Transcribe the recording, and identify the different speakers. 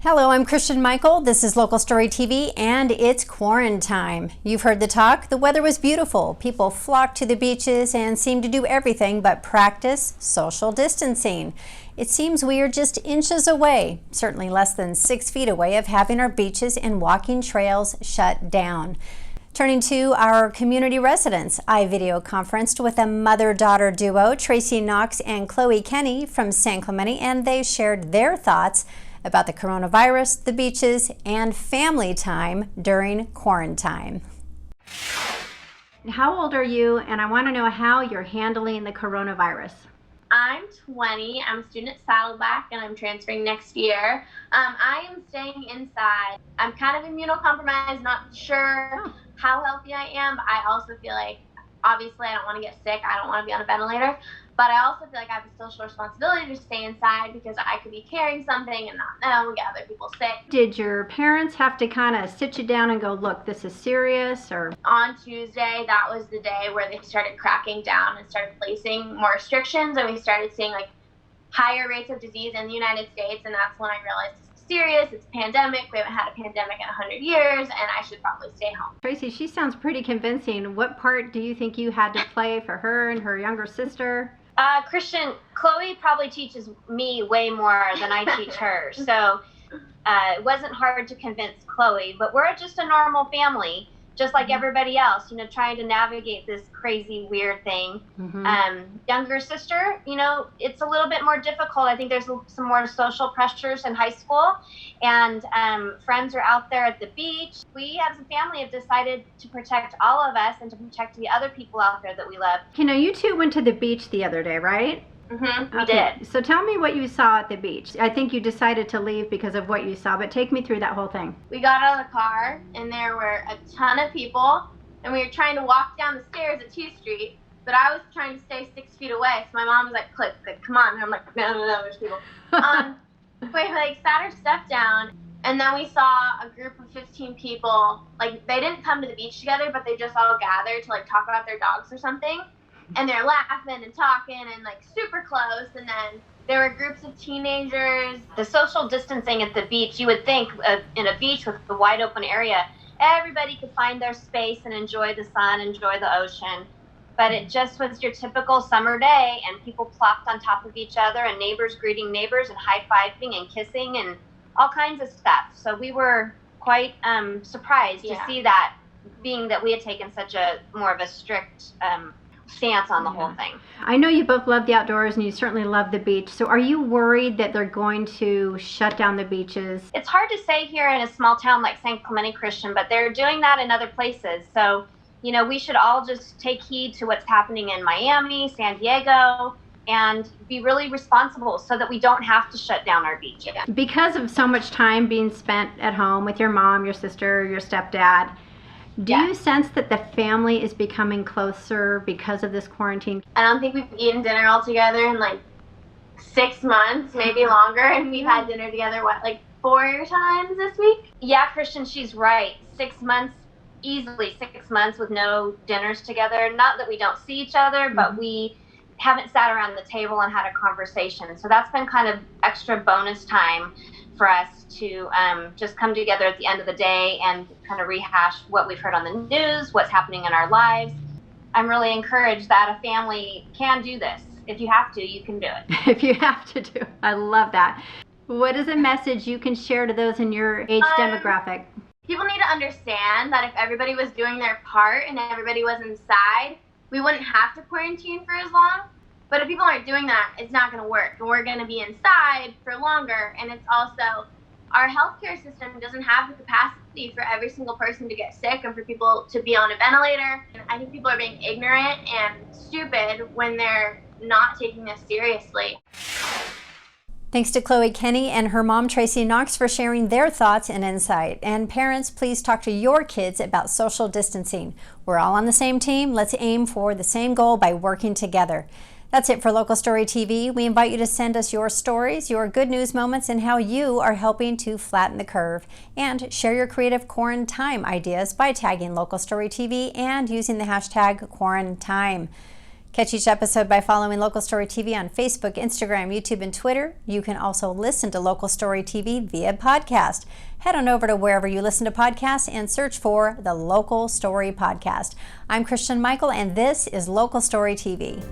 Speaker 1: Hello, I'm Christian Michael. This is Local Story TV and it's QuaranTIME. You've heard the talk. The weather was beautiful. People flocked to the beaches and seemed to do everything but practice social distancing. It seems we are just inches away, certainly less than 6 feet away, of having our beaches and walking trails shut down. Turning to our community residents, I video conferenced with a mother-daughter duo, Tracy Knox and Chloe Kenney from San Clemente, and they shared their thoughts about the coronavirus, the beaches, and family time during QuaranTIME. How old are you? And I want to know how you're handling the coronavirus.
Speaker 2: I'm 20. I'm a student at Saddleback, and I'm transferring next year. I am staying inside. I'm kind of immunocompromised, not sure how healthy I am, but I also feel like, obviously, I don't want to get sick. I don't want to be on a ventilator. But I also feel like I have a social responsibility to stay inside because I could be carrying something and not know and get other people sick.
Speaker 1: Did your parents have to kind of sit you down and go, look, this is serious? Or
Speaker 2: on Tuesday, that was the day where they started cracking down and started placing more restrictions, and we started seeing like higher rates of disease in the United States, and that's when I realized this is serious. It's a pandemic. We haven't had a pandemic in 100 years, and I should probably stay home.
Speaker 1: Tracy, she sounds pretty convincing. What part do you think you had to play for her and her younger sister?
Speaker 3: Christian, Chloe probably teaches me way more than I teach her. So it wasn't hard to convince Chloe, but we're just a normal family, just like everybody else, you know, trying to navigate this crazy, weird thing. Younger sister, you know, it's a little bit more difficult. I think there's some more social pressures in high school, and friends are out there at the beach. We as a family have decided to protect all of us and to protect the other people out there that we love.
Speaker 1: You know, you two went to the beach the other day, right?
Speaker 3: We did.
Speaker 1: So tell me what you saw at the beach. I think you decided to leave because of what you saw, but take me through that whole thing.
Speaker 2: We got out of the car, and there were a ton of people, and we were trying to walk down the stairs at 2th Street, but I was trying to stay 6 feet away, so my mom was like, click, come on. And I'm like, no, there's people. We like sat our stuff down, and then we saw a group of 15 people. Like, they didn't come to the beach together, but they just all gathered to like talk about their dogs or something. And they're laughing and talking and like super close. And then there were groups of teenagers.
Speaker 3: The social distancing at the beach, you would think in a beach with the wide open area, everybody could find their space and enjoy the sun, enjoy the ocean. But it just was your typical summer day, and people plopped on top of each other, and neighbors greeting neighbors and high-fiving and kissing and all kinds of stuff. So we were quite surprised to see that, being that we had taken such a more of a strict stance on the whole thing.
Speaker 1: I know you both love the outdoors, and you certainly love the beach. So are you worried that they're going to shut down the beaches?
Speaker 3: It's hard to say here in a small town like San Clemente, Christian, but they're doing that in other places. So, you know, we should all just take heed to what's happening in Miami, San Diego, and be really responsible so that we don't have to shut down our beach.
Speaker 1: Because of so much time being spent at home with your mom, your sister, your stepdad, do you sense that the family is becoming closer because of this quarantine?
Speaker 2: I don't think we've eaten dinner all together in like 6 months, maybe longer, and we've had dinner together, like 4 times this week?
Speaker 3: Yeah, Christian, she's right. 6 months, easily 6 months with no dinners together. Not that we don't see each other, but we haven't sat around the table and had a conversation. So that's been kind of extra bonus time for us to just come together at the end of the day and kind of rehash what we've heard on the news, what's happening in our lives. I'm really encouraged that a family can do this. If you have to, you can do it.
Speaker 1: If you have to do it. I love that. What is a message you can share to those in your age demographic?
Speaker 2: People need to understand that if everybody was doing their part and everybody was inside, we wouldn't have to quarantine for as long. But if people aren't doing that, it's not going to work. We're going to be inside for longer, and it's also our healthcare system doesn't have the capacity for every single person to get sick and for people to be on a ventilator. And I think people are being ignorant and stupid when they're not taking this seriously.
Speaker 1: Thanks to Chloe Kenney and her mom, Tracy Knox, for sharing their thoughts and insight. And parents, please talk to your kids about social distancing. We're all on the same team. Let's aim for the same goal by working together. That's it for Local Story TV. We invite you to send us your stories, your good news moments, and how you are helping to flatten the curve. And share your creative QuaranTIME ideas by tagging Local Story TV and using the hashtag QuaranTIME. Catch each episode by following Local Story TV on Facebook, Instagram, YouTube, and Twitter. You can also listen to Local Story TV via podcast. Head on over to wherever you listen to podcasts and search for the Local Story Podcast. I'm Christian Michael, and this is Local Story TV.